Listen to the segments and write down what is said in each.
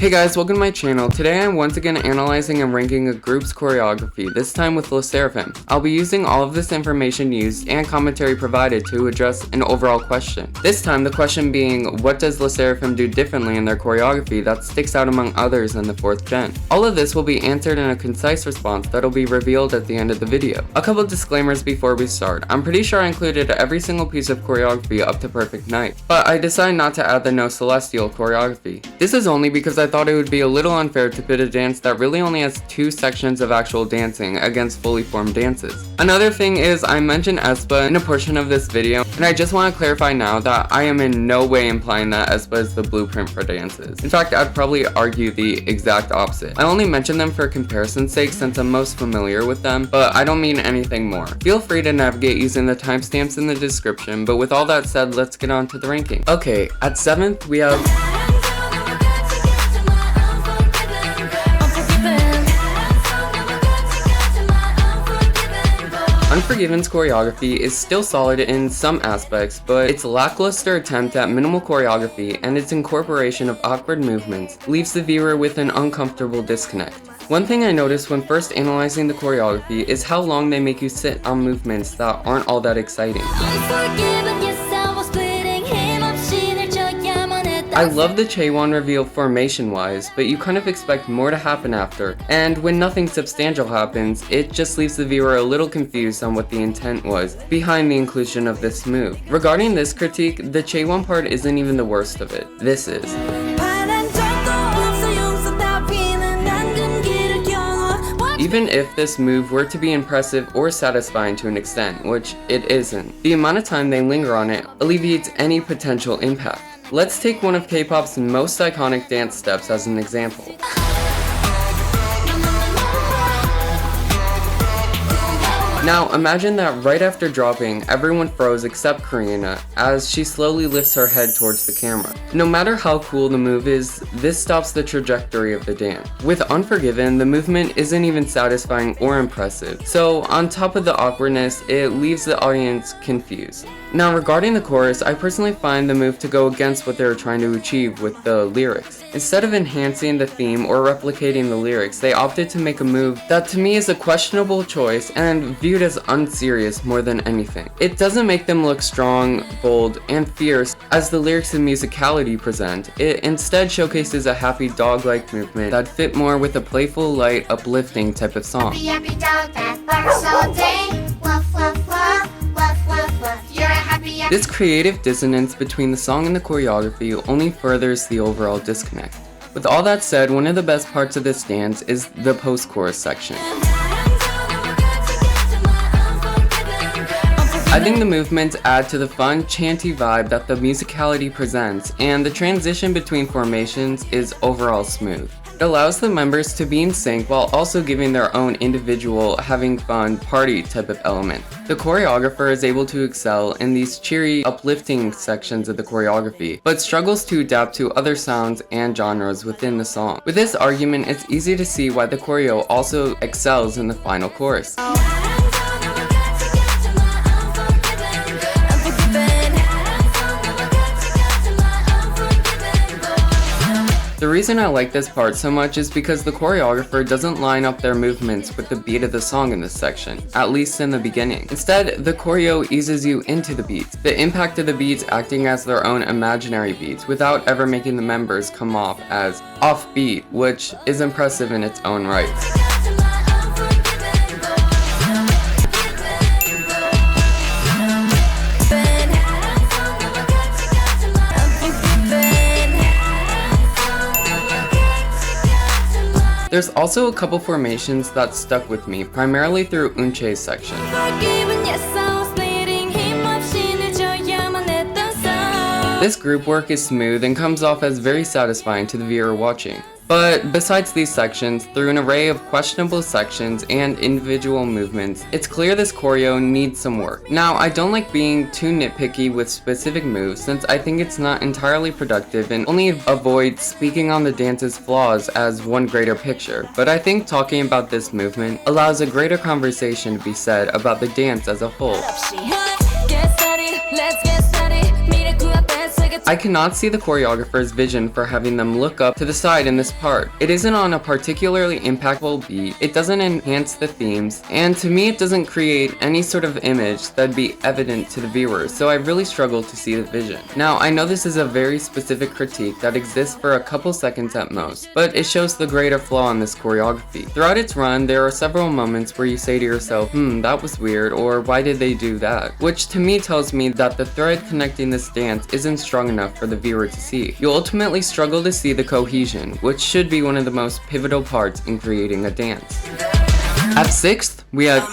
Hey guys, welcome to my channel. Today I'm once again analyzing and ranking a group's choreography, this time with sserafim. I'll be using all of this information used and commentary provided to address an overall question. This time the question being, what does sserafim do differently in their choreography that sticks out among others in the 4th gen? All of this will be answered in a concise response that'll be revealed at the end of the video. A couple disclaimers before we start. I'm pretty sure I included every single piece of choreography up to Perfect Night, but I decided not to add the No Celestial choreography. This is only because I thought it would be a little unfair to pit a dance that really only has 2 sections of actual dancing against fully formed dances. Another thing is I mentioned aespa in a portion of this video, and I just want to clarify now that I am in no way implying that aespa is the blueprint for dances. In fact, I'd probably argue the exact opposite. I only mention them for comparison's sake since I'm most familiar with them, but I don't mean anything more. Feel free to navigate using the timestamps in the description, but with all that said, let's get on to the ranking. Okay, at 7th we have Unforgiven's choreography is still solid in some aspects, but its lackluster attempt at minimal choreography and its incorporation of awkward movements leaves the viewer with an uncomfortable disconnect. One thing I noticed when first analyzing the choreography is how long they make you sit on movements that aren't all that exciting. I love the Chaewon reveal formation-wise, but you kind of expect more to happen after, and when nothing substantial happens, it just leaves the viewer a little confused on what the intent was behind the inclusion of this move. Regarding this critique, the Chaewon part isn't even the worst of it. This is. Even if this move were to be impressive or satisfying to an extent, which it isn't, the amount of time they linger on it alleviates any potential impact. Let's take one of K-pop's most iconic dance steps as an example. Now imagine that right after dropping, everyone froze except Karina as she slowly lifts her head towards the camera. No matter how cool the move is, this stops the trajectory of the dance. With Unforgiven, the movement isn't even satisfying or impressive, so on top of the awkwardness, it leaves the audience confused. Now regarding the chorus, I personally find the move to go against what they were trying to achieve with the lyrics. Instead of enhancing the theme or replicating the lyrics, they opted to make a move that to me is a questionable choice and viewed as unserious more than anything. It doesn't make them look strong, bold, and fierce as the lyrics and musicality present. It instead showcases a happy dog-like movement that fit more with a playful, light, uplifting type of song. Happy dog that barks all day. Woof, woof, woof, woof, woof, woof. You're a happy. This creative dissonance between the song and the choreography only furthers the overall disconnect. With all that said, one of the best parts of this dance is the post-chorus section. I think the movements add to the fun, chanty vibe that the musicality presents, and the transition between formations is overall smooth. It allows the members to be in sync while also giving their own individual, having fun, party type of element. The choreographer is able to excel in these cheery, uplifting sections of the choreography, but struggles to adapt to other sounds and genres within the song. With this argument, it's easy to see why the choreo also excels in the final chorus. The reason I like this part so much is because the choreographer doesn't line up their movements with the beat of the song in this section, at least in the beginning. Instead, the choreo eases you into the beats, the impact of the beats acting as their own imaginary beats without ever making the members come off as offbeat, which is impressive in its own right. There's also a couple formations that stuck with me, primarily through Unche's section. This group work is smooth and comes off as very satisfying to the viewer watching. But besides these sections, through an array of questionable sections and individual movements, it's clear this choreo needs some work. Now, I don't like being too nitpicky with specific moves since I think it's not entirely productive and only avoid speaking on the dance's flaws as one greater picture, but I think talking about this movement allows a greater conversation to be said about the dance as a whole. I cannot see the choreographer's vision for having them look up to the side in this part. It isn't on a particularly impactful beat, it doesn't enhance the themes, and to me it doesn't create any sort of image that'd be evident to the viewer, so I really struggle to see the vision. Now, I know this is a very specific critique that exists for a couple seconds at most, but it shows the greater flaw in this choreography. Throughout its run, there are several moments where you say to yourself, that was weird, or why did they do that? Which to me tells me that the thread connecting this dance isn't strong enough for the viewer to see. You ultimately struggle to see the cohesion, which should be one of the most pivotal parts in creating a dance. At 6th, we had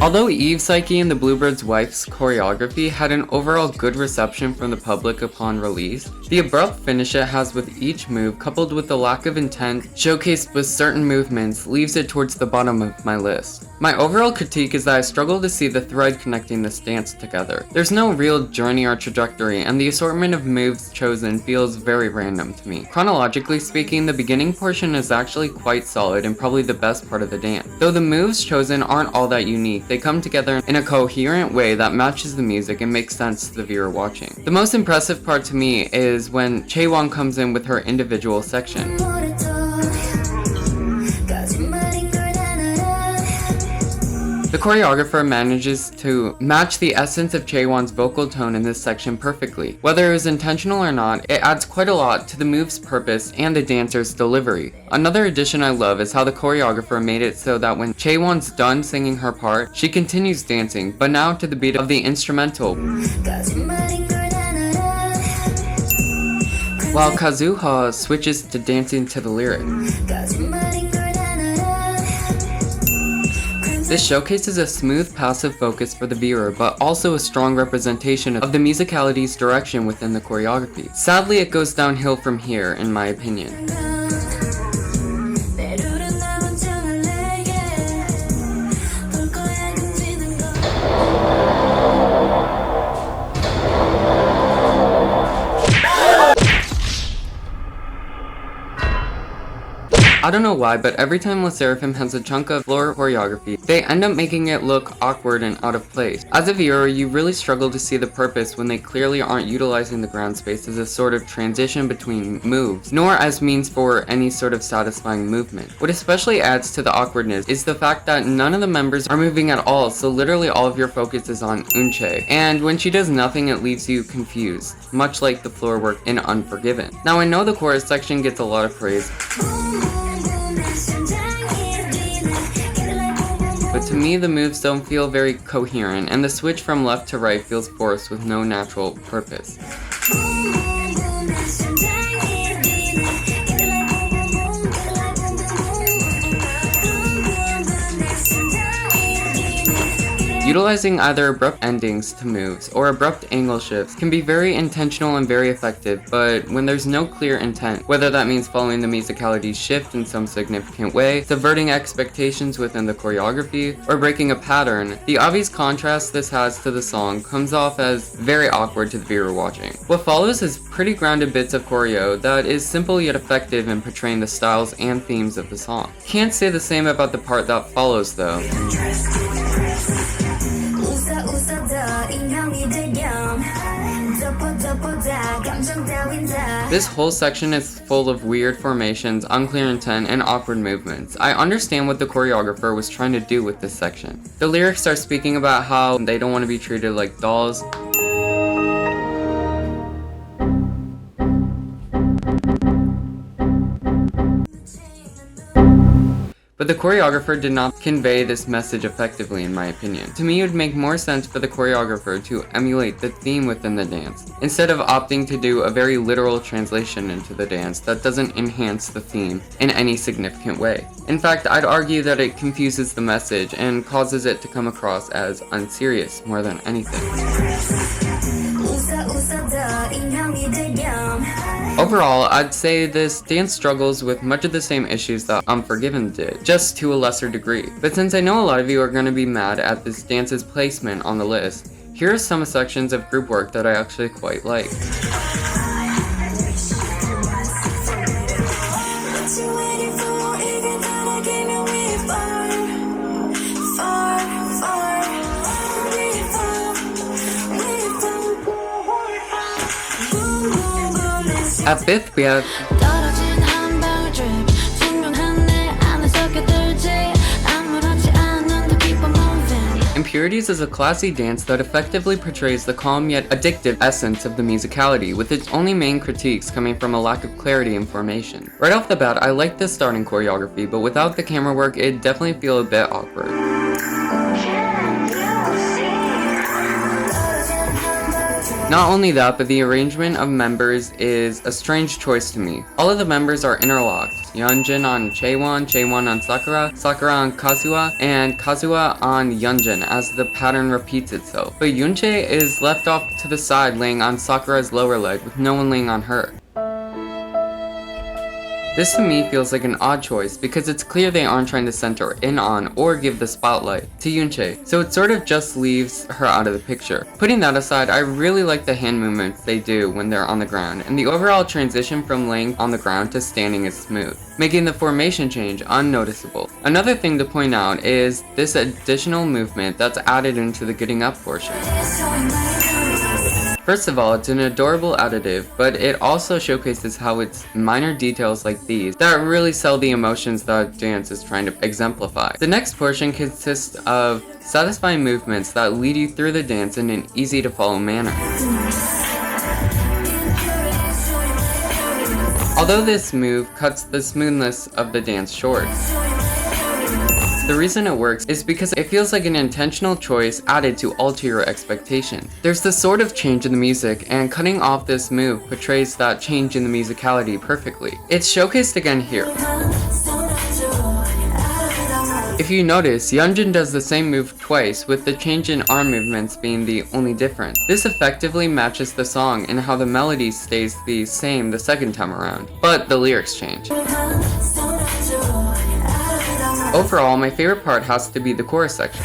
Although Eve, Psyche, and the Bluebird's wife's choreography had an overall good reception from the public upon release, the abrupt finish it has with each move, coupled with the lack of intent showcased with certain movements, leaves it towards the bottom of my list. My overall critique is that I struggle to see the thread connecting this dance together. There's no real journey or trajectory, and the assortment of moves chosen feels very random to me. Chronologically speaking, the beginning portion is actually quite solid and probably the best part of the dance. Though the moves chosen aren't all that unique, they come together in a coherent way that matches the music and makes sense to the viewer watching. The most impressive part to me is when Chaewon comes in with her individual section. The choreographer manages to match the essence of Chaewon's vocal tone in this section perfectly. Whether it was intentional or not, it adds quite a lot to the move's purpose and the dancer's delivery. Another addition I love is how the choreographer made it so that when Chaewon's done singing her part, she continues dancing, but now to the beat of the instrumental, while Kazuha switches to dancing to the lyric. This showcases a smooth passive focus for the viewer, but also a strong representation of the musicality's direction within the choreography. Sadly, it goes downhill from here, in my opinion. I don't know why, but every time sserafim has a chunk of floor choreography, they end up making it look awkward and out of place. As a viewer, you really struggle to see the purpose when they clearly aren't utilizing the ground space as a sort of transition between moves, nor as means for any sort of satisfying movement. What especially adds to the awkwardness is the fact that none of the members are moving at all, so literally all of your focus is on Unche, and when she does nothing, it leaves you confused, much like the floor work in Unforgiven. Now, I know the chorus section gets a lot of praise, but to me the moves don't feel very coherent, and the switch from left to right feels forced with no natural purpose. Utilizing either abrupt endings to moves or abrupt angle shifts can be very intentional and very effective, but when there's no clear intent, whether that means following the musicality's shift in some significant way, subverting expectations within the choreography, or breaking a pattern, the obvious contrast this has to the song comes off as very awkward to the viewer watching. What follows is pretty grounded bits of choreo that is simple yet effective in portraying the styles and themes of the song. Can't say the same about the part that follows though. This whole section is full of weird formations, unclear intent, and awkward movements. I understand what the choreographer was trying to do with this section. The lyrics are speaking about how they don't want to be treated like dolls, but the choreographer did not convey this message effectively, in my opinion. To me, it would make more sense for the choreographer to emulate the theme within the dance, instead of opting to do a very literal translation into the dance that doesn't enhance the theme in any significant way. In fact, I'd argue that it confuses the message and causes it to come across as unserious more than anything. Overall, I'd say this dance struggles with much of the same issues that Unforgiven did, just to a lesser degree. But since I know a lot of you are going to be mad at this dance's placement on the list, here are some sections of group work that I actually quite like. At 5th, we have Impurities is a classy dance that effectively portrays the calm yet addictive essence of the musicality, with its only main critiques coming from a lack of clarity and formation. Right off the bat, I like the starting choreography, but without the camera work, it'd definitely feel a bit awkward. Not only that, but the arrangement of members is a strange choice to me. All of the members are interlocked. Yunjin on Chaewon, Chaewon on Sakura, Sakura on Kazuha, and Kazuha on Yunjin as the pattern repeats itself. But Yunche is left off to the side laying on Sakura's lower leg with no one laying on her. This to me feels like an odd choice because it's clear they aren't trying to center in on or give the spotlight to Yunche, so it sort of just leaves her out of the picture. Putting that aside, I really like the hand movements they do when they're on the ground, and the overall transition from laying on the ground to standing is smooth, making the formation change unnoticeable. Another thing to point out is this additional movement that's added into the getting up portion. First of all, it's an adorable additive, but it also showcases how it's minor details like these that really sell the emotions that dance is trying to exemplify. The next portion consists of satisfying movements that lead you through the dance in an easy to follow manner. Although this move cuts the smoothness of the dance short, the reason it works is because it feels like an intentional choice added to alter your expectations. There's this sort of change in the music, and cutting off this move portrays that change in the musicality perfectly. It's showcased again here. If you notice, Yunjin does the same move twice, with the change in arm movements being the only difference. This effectively matches the song in how the melody stays the same the second time around, but the lyrics change. Overall, my favorite part has to be the chorus section.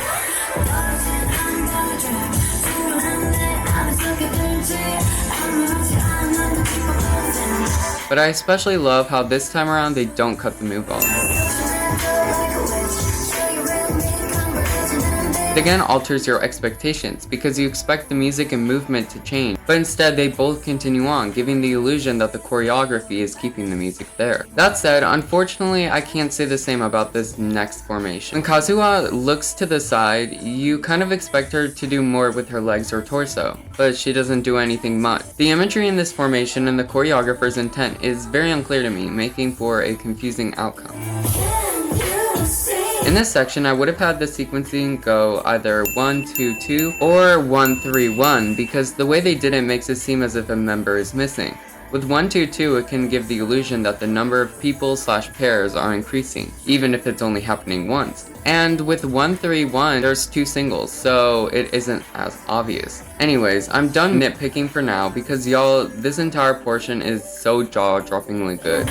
But I especially love how this time around they don't cut the move off. It again alters your expectations because you expect the music and movement to change, but instead they both continue on, giving the illusion that the choreography is keeping the music there. That said, unfortunately I can't say the same about this next formation. When Kazuha looks to the side, you kind of expect her to do more with her legs or torso, but she doesn't do anything much. The imagery in this formation and the choreographer's intent is very unclear to me, making for a confusing outcome. In this section, I would have had the sequencing go either 1-2-2 or 1-3-1 because the way they did it makes it seem as if a member is missing. With 1-2-2, it can give the illusion that the number of people/pairs are increasing, even if it's only happening once. And with 1-3-1, there's 2 singles, so it isn't as obvious. Anyways, I'm done nitpicking for now because y'all, this entire portion is so jaw-droppingly good.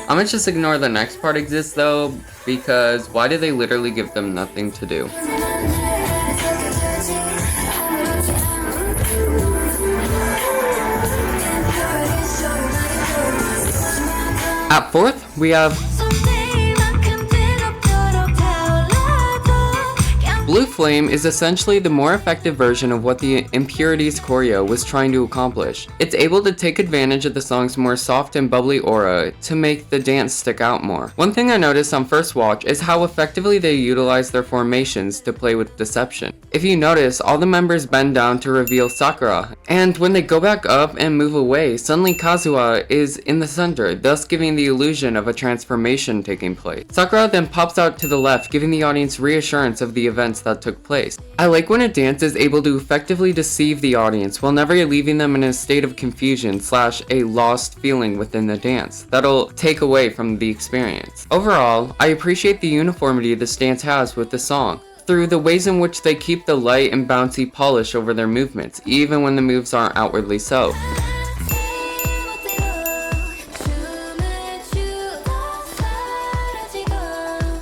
I'm gonna just ignore the next part exists though, because why do they literally give them nothing to do? At 4th, we have Blue Flame is essentially the more effective version of what the Impurities choreo was trying to accomplish. It's able to take advantage of the song's more soft and bubbly aura to make the dance stick out more. One thing I noticed on first watch is how effectively they utilize their formations to play with deception. If you notice, all the members bend down to reveal Sakura, and when they go back up and move away, suddenly Kazuha is in the center, thus giving the illusion of a transformation taking place. Sakura then pops out to the left, giving the audience reassurance of the events that took place. I like when a dance is able to effectively deceive the audience while never leaving them in a state of confusion / a lost feeling within the dance that'll take away from the experience. Overall, I appreciate the uniformity this dance has with the song, through the ways in which they keep the light and bouncy polish over their movements, even when the moves aren't outwardly so.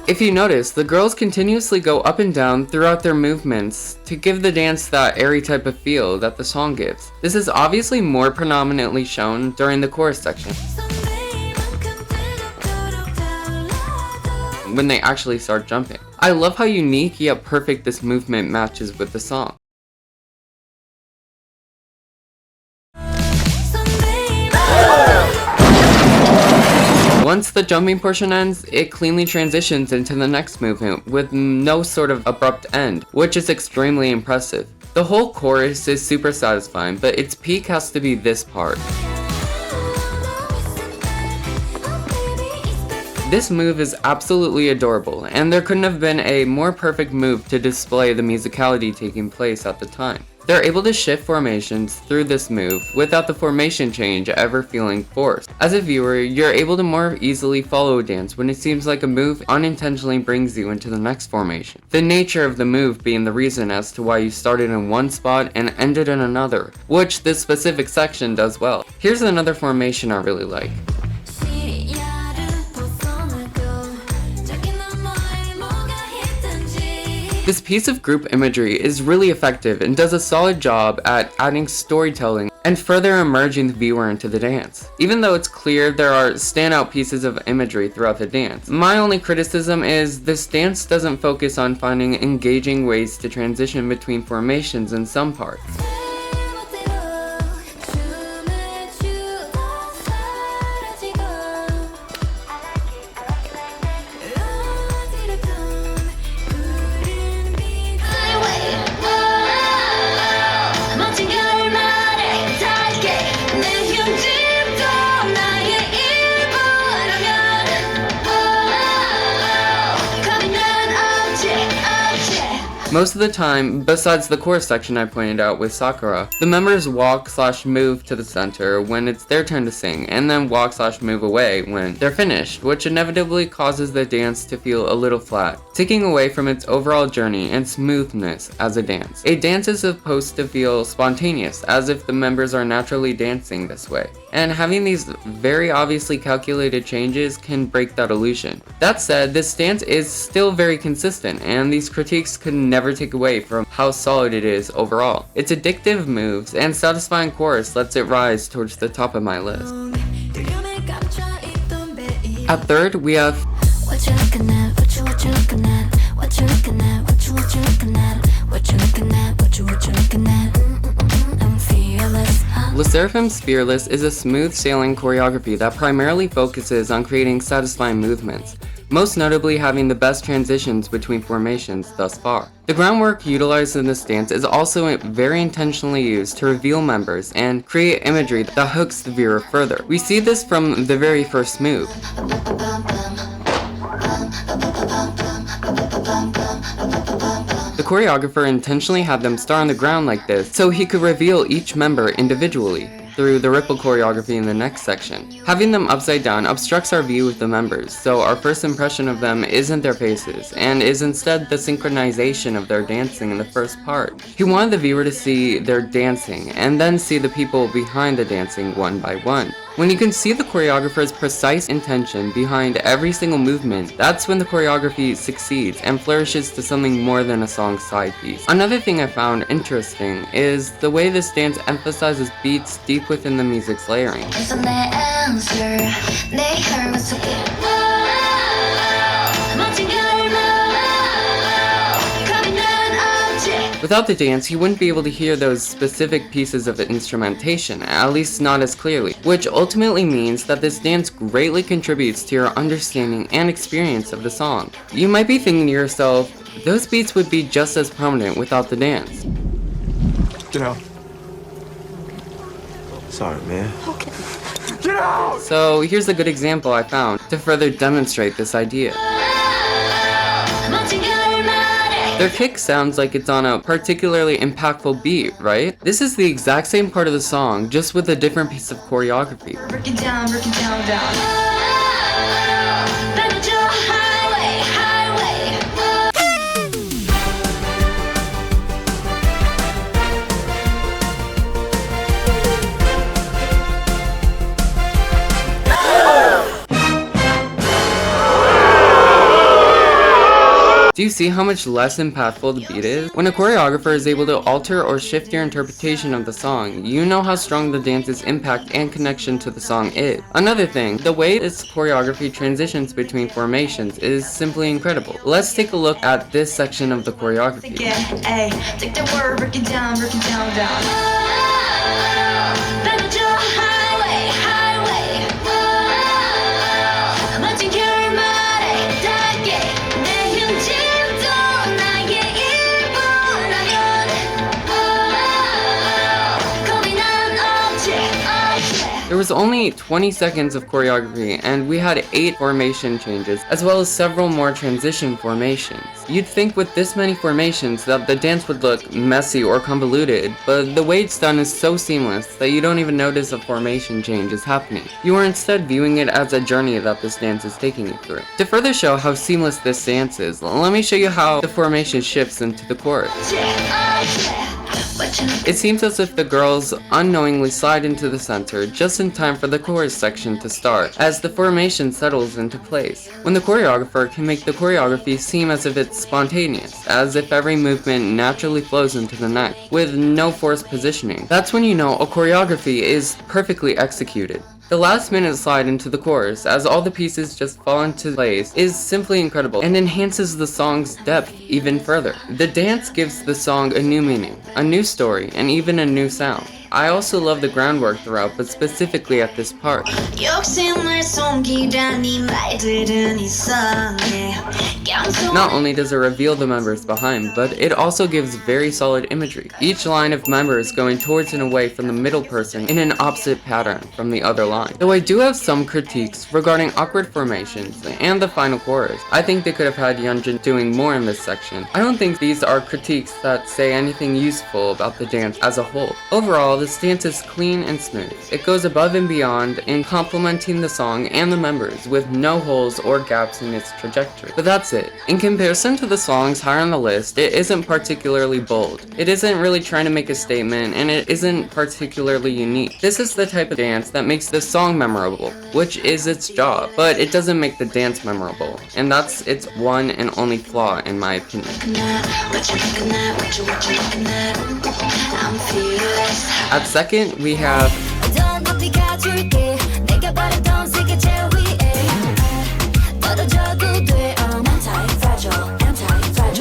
If you notice, the girls continuously go up and down throughout their movements to give the dance that airy type of feel that the song gives. This is obviously more predominantly shown during the chorus section. when they actually start jumping. I love how unique yet perfect this movement matches with the song. Once the jumping portion ends, it cleanly transitions into the next movement with no sort of abrupt end, which is extremely impressive. The whole chorus is super satisfying, but its peak has to be this part. This move is absolutely adorable, and there couldn't have been a more perfect move to display the musicality taking place at the time. They're able to shift formations through this move without the formation change ever feeling forced. As a viewer, you're able to more easily follow a dance when it seems like a move unintentionally brings you into the next formation. The nature of the move being the reason as to why you started in one spot and ended in another, which this specific section does well. Here's another formation I really like. This piece of group imagery is really effective and does a solid job at adding storytelling and further immersing the viewer into the dance. Even though it's clear there are standout pieces of imagery throughout the dance, my only criticism is this dance doesn't focus on finding engaging ways to transition between formations in some parts. Most of the time, besides the chorus section I pointed out with Sakura, the members walk/move to the center when it's their turn to sing, and then walk/move away when they're finished, which inevitably causes the dance to feel a little flat, taking away from its overall journey and smoothness as a dance. A dance is supposed to feel spontaneous, as if the members are naturally dancing this way, and having these very obviously calculated changes can break that illusion. That said, this dance is still very consistent, and these critiques could never take away from how solid it is overall. Its addictive moves and satisfying chorus lets it rise towards the top of my list. At third, we have What you looking at? What you looking at? What you looking at? What you looking at? What you looking at? What you looking at? I'm fearless. sserafim's Fearless is a smooth sailing choreography that primarily focuses on creating satisfying movements, most notably having the best transitions between formations thus far. The groundwork utilized in this dance is also very intentionally used to reveal members and create imagery that hooks the viewer further. We see this from the very first move. The choreographer intentionally had them start on the ground like this so he could reveal each member individually through the ripple choreography in the next section. Having them upside down obstructs our view of the members, so our first impression of them isn't their faces, and is instead the synchronization of their dancing in the first part. He wanted the viewer to see their dancing, and then see the people behind the dancing one by one. When you can see the choreographer's precise intention behind every single movement, that's when the choreography succeeds and flourishes to something more than a song's side piece. Another thing I found interesting is the way this dance emphasizes beats deep within the music's layering. Without the dance, you wouldn't be able to hear those specific pieces of instrumentation, at least not as clearly, which ultimately means that this dance greatly contributes to your understanding and experience of the song. You might be thinking to yourself, those beats would be just as prominent without the dance. Get out. Sorry, man. Okay. Get out! So here's a good example I found to further demonstrate this idea. Their kick sounds like it's on a particularly impactful beat, right? This is the exact same part of the song, just with a different piece of choreography. Breaking down, down. Do you see how much less impactful the beat is? When a choreographer is able to alter or shift your interpretation of the song, you know how strong the dance's impact and connection to the song is. Another thing, the way its choreography transitions between formations is simply incredible. Let's take a look at this section of the choreography. Take the word, break it down, down. There was only 20 seconds of choreography, and we had 8 formation changes, as well as several more transition formations. You'd think with this many formations that the dance would look messy or convoluted, but the way it's done is so seamless that you don't even notice a formation change is happening. You are instead viewing it as a journey that this dance is taking you through. To further show how seamless this dance is, let me show you how the formation shifts into the chorus. It seems as if the girls unknowingly slide into the center just in time for the chorus section to start, as the formation settles into place. When the choreographer can make the choreography seem as if it's spontaneous, as if every movement naturally flows into the next, with no forced positioning, that's when you know a choreography is perfectly executed. The last minute slide into the chorus, as all the pieces just fall into place, is simply incredible and enhances the song's depth even further. The dance gives the song a new meaning, a new story, and even a new sound. I also love the groundwork throughout, but specifically at this part. Not only does it reveal the members behind, but it also gives very solid imagery. Each line of members going towards and away from the middle person in an opposite pattern from the other line. Though I do have some critiques regarding awkward formations and the final chorus. I think they could have had Yeonjun doing more in this section. I don't think these are critiques that say anything useful about the dance as a whole. Overall, this dance is clean and smooth. It goes above and beyond in complementing the song and the members with no holes or gaps in its trajectory. But that's it. In comparison to the songs higher on the list, it isn't particularly bold. It isn't really trying to make a statement, and it isn't particularly unique. This is the type of dance that makes the song memorable, which is its job, but it doesn't make the dance memorable, and that's its one and only flaw in my opinion. At second, we have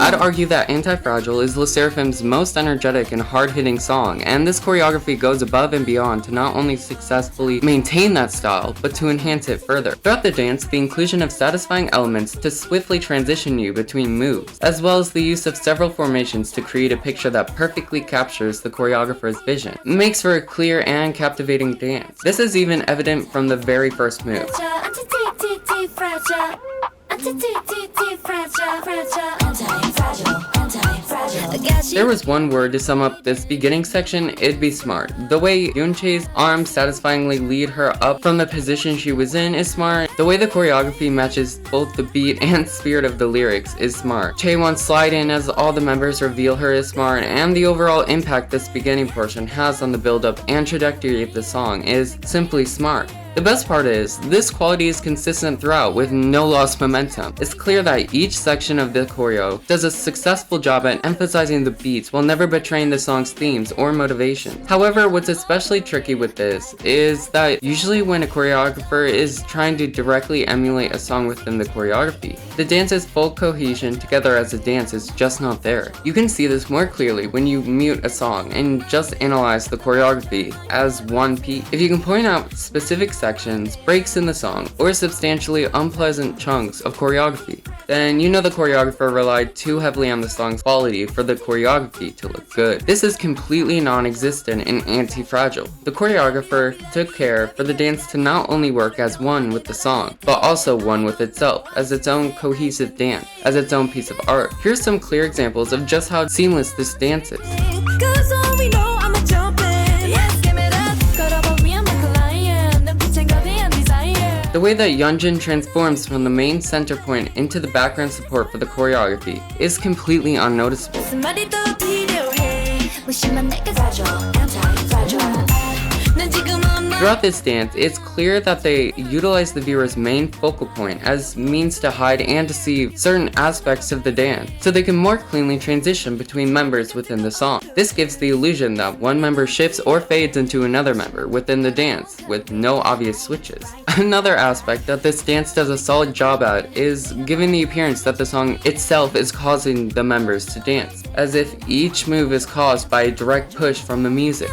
I'd argue that Antifragile is sserafim's most energetic and hard-hitting song, and this choreography goes above and beyond to not only successfully maintain that style, but to enhance it further. Throughout the dance, the inclusion of satisfying elements to swiftly transition you between moves, as well as the use of several formations to create a picture that perfectly captures the choreographer's vision, makes for a clear and captivating dance. This is even evident from the very first move. There was one word to sum up this beginning section, it'd be smart. The way Yoonchae's arms satisfyingly lead her up from the position she was in is smart. The way the choreography matches both the beat and spirit of the lyrics is smart. Chaewon's slide in as all the members reveal her is smart, and the overall impact this beginning portion has on the build-up and trajectory of the song is simply smart. The best part is, this quality is consistent throughout with no lost momentum. It's clear that each section of the choreo does a successful job at emphasizing the beats while never betraying the song's themes or motivations. However, what's especially tricky with this is that usually when a choreographer is trying to directly emulate a song within the choreography, the dance's full cohesion together as a dance is just not there. You can see this more clearly when you mute a song and just analyze the choreography as one piece. If you can point out specific sections, breaks in the song, or substantially unpleasant chunks of choreography, then you know the choreographer relied too heavily on the song's quality for the choreography to look good. This is completely non-existent in Antifragile. The choreographer took care for the dance to not only work as one with the song, but also one with itself, as its own cohesive dance, as its own piece of art. Here's some clear examples of just how seamless this dance is. The way that Yeonjun transforms from the main center point into the background support for the choreography is completely unnoticeable. Throughout this dance, it's clear that they utilize the viewer's main focal point as means to hide and deceive certain aspects of the dance, so they can more cleanly transition between members within the song. This gives the illusion that one member shifts or fades into another member within the dance, with no obvious switches. Another aspect that this dance does a solid job at is giving the appearance that the song itself is causing the members to dance, as if each move is caused by a direct push from the music.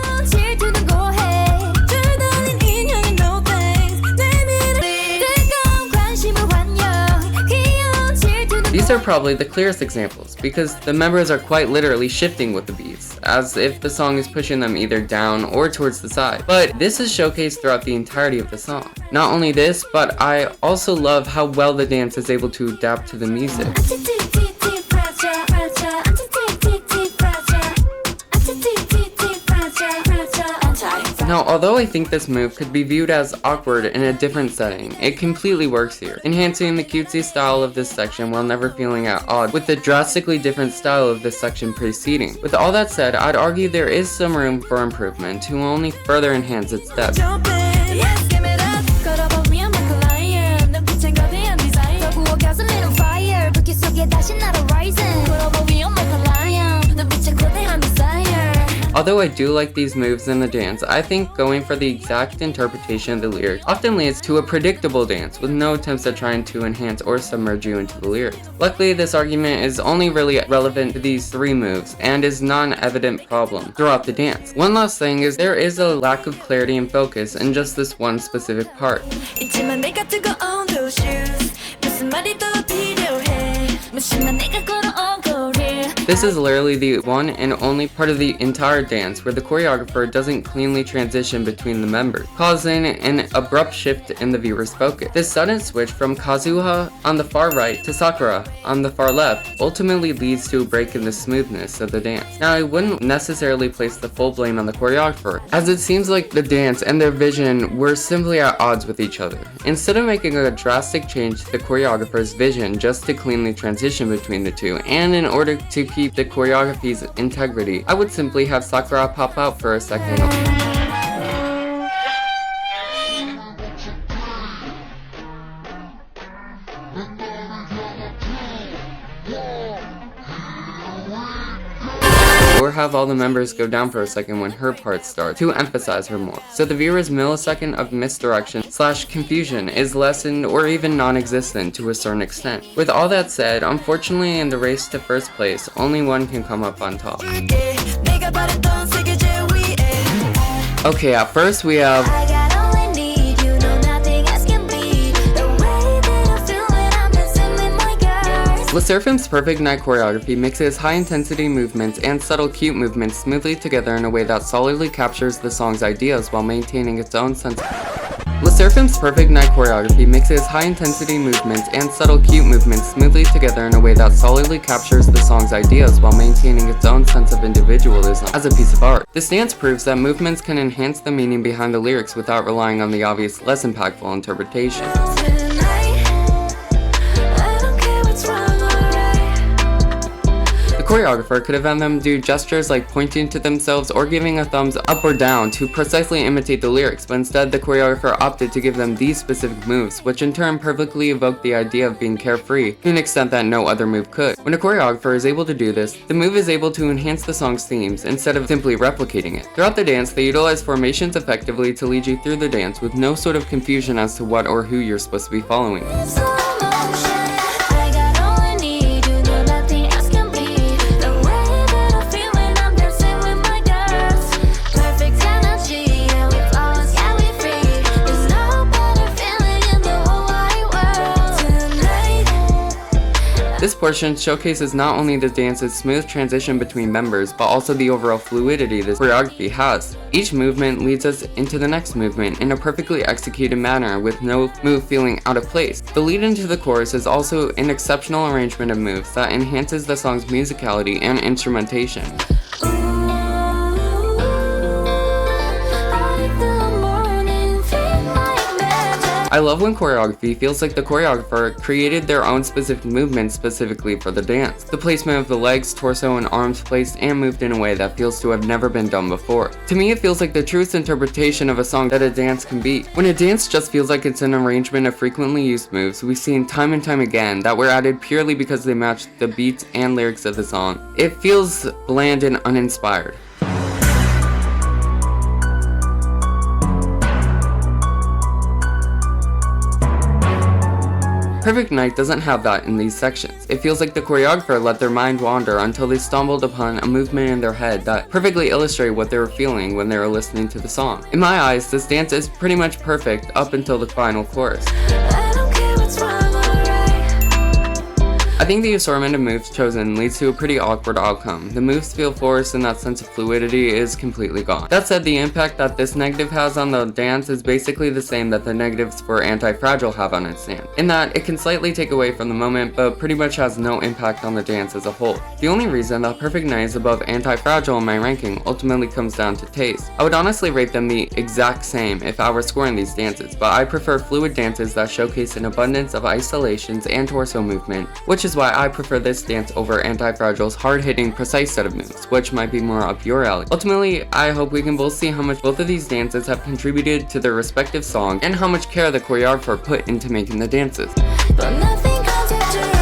These are probably the clearest examples, because the members are quite literally shifting with the beats, as if the song is pushing them either down or towards the side. But this is showcased throughout the entirety of the song. Not only this, but I also love how well the dance is able to adapt to the music. Now, although I think this move could be viewed as awkward in a different setting, it completely works here, enhancing the cutesy style of this section while never feeling at odds with the drastically different style of this section preceding. With all that said, I'd argue there is some room for improvement to only further enhance its depth. Although I do like these moves in the dance, I think going for the exact interpretation of the lyrics often leads to a predictable dance with no attempts at trying to enhance or submerge you into the lyrics. Luckily, this argument is only really relevant to these three moves and is not an evident problem throughout the dance. One last thing is there is a lack of clarity and focus in just this one specific part. This is literally the one and only part of the entire dance where the choreographer doesn't cleanly transition between the members, causing an abrupt shift in the viewer's focus. This sudden switch from Kazuha on the far right to Sakura on the far left ultimately leads to a break in the smoothness of the dance. Now, I wouldn't necessarily place the full blame on the choreographer, as it seems like the dance and their vision were simply at odds with each other. Instead of making a drastic change to the choreographer's vision just to cleanly transition between the two, and in order to keep the choreography's integrity, I would simply have Sakura pop out for a second. Or have all the members go down for a second when her part starts to emphasize her more, so the viewer's millisecond of misdirection/confusion is lessened or even non-existent to a certain extent. With all that said, unfortunately in the race to first place, only one can come up on top. Okay, at first we have sserafim's perfect night choreography mixes high-intensity movements and subtle cute movements smoothly together in a way that solidly captures the song's ideas while maintaining its own sense. sserafim's perfect night choreography mixes high-intensity movements and subtle cute movements smoothly together in a way that solidly captures the song's ideas while maintaining its own sense of individualism as a piece of art. This dance proves that movements can enhance the meaning behind the lyrics without relying on the obvious, less impactful interpretation. The choreographer could have had them do gestures like pointing to themselves or giving a thumbs up or down to precisely imitate the lyrics, but instead the choreographer opted to give them these specific moves, which in turn perfectly evoked the idea of being carefree to an extent that no other move could. When a choreographer is able to do this, the move is able to enhance the song's themes instead of simply replicating it. Throughout the dance, they utilize formations effectively to lead you through the dance with no sort of confusion as to what or who you're supposed to be following. This portion showcases not only the dance's smooth transition between members, but also the overall fluidity this choreography has. Each movement leads us into the next movement in a perfectly executed manner with no move feeling out of place. The lead into the chorus is also an exceptional arrangement of moves that enhances the song's musicality and instrumentation. I love when choreography feels like the choreographer created their own specific movements specifically for the dance. The placement of the legs, torso, and arms placed and moved in a way that feels to have never been done before. To me, it feels like the truest interpretation of a song that a dance can be. When a dance just feels like it's an arrangement of frequently used moves we've seen time and time again that were added purely because they match the beats and lyrics of the song, it feels bland and uninspired. Perfect Night doesn't have that in these sections. It feels like the choreographer let their mind wander until they stumbled upon a movement in their head that perfectly illustrated what they were feeling when they were listening to the song. In my eyes, this dance is pretty much perfect up until the final chorus. I don't care what's wrong or right. I think the assortment of moves chosen leads to a pretty awkward outcome. The moves feel forced and that sense of fluidity is completely gone. That said, the impact that this negative has on the dance is basically the same that the negatives for Antifragile have on its dance, in that it can slightly take away from the moment but pretty much has no impact on the dance as a whole. The only reason that Perfect Night is above Antifragile in my ranking ultimately comes down to taste. I would honestly rate them the exact same if I were scoring these dances, but I prefer fluid dances that showcase an abundance of isolations and torso movement, which is why I prefer this dance over Antifragile's hard-hitting, precise set of moves, which might be more up your alley. Ultimately, I hope we can both see how much both of these dances have contributed to their respective song and how much care the choreographer put into making the dances. But nothing comes determined.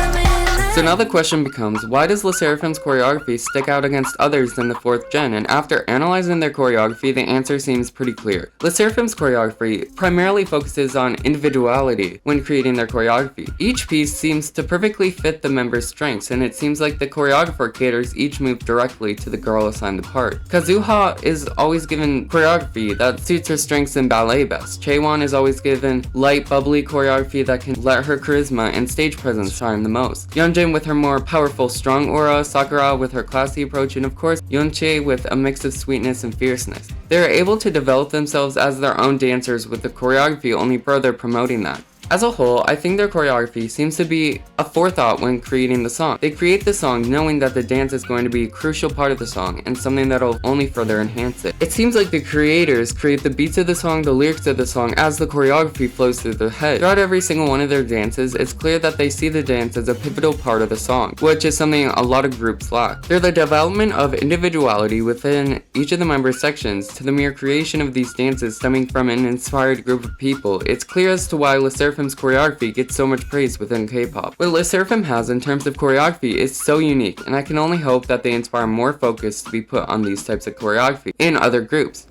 So now the question becomes, why does sserafim's choreography stick out against others than the 4th gen? And after analyzing their choreography, the answer seems pretty clear. sserafim's choreography primarily focuses on individuality when creating their choreography. Each piece seems to perfectly fit the member's strengths, and it seems like the choreographer caters each move directly to the girl assigned the part. Kazuha is always given choreography that suits her strengths in ballet best. Chaewon is always given light, bubbly choreography that can let her charisma and stage presence shine the most. Yeonjin with her more powerful, strong aura, Sakura with her classy approach, and of course, Yeonchae with a mix of sweetness and fierceness. They are able to develop themselves as their own dancers, with the choreography only further promoting that. As a whole, I think their choreography seems to be a forethought when creating the song. They create the song knowing that the dance is going to be a crucial part of the song and something that'll only further enhance it. It seems like the creators create the beats of the song, the lyrics of the song, as the choreography flows through their head. Throughout every single one of their dances, it's clear that they see the dance as a pivotal part of the song, which is something a lot of groups lack. They're the development of individuality within each of the member sections to the mere creation of these dances stemming from an inspired group of people. It's clear as to why sserafim's choreography gets so much praise within K-pop. What sserafim has in terms of choreography is so unique, and I can only hope that they inspire more focus to be put on these types of choreography in other groups.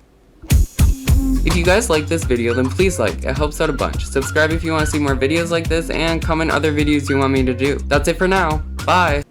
If you guys like this video, then please like, it helps out a bunch. Subscribe if you want to see more videos like this, and comment other videos you want me to do. That's it for now. Bye!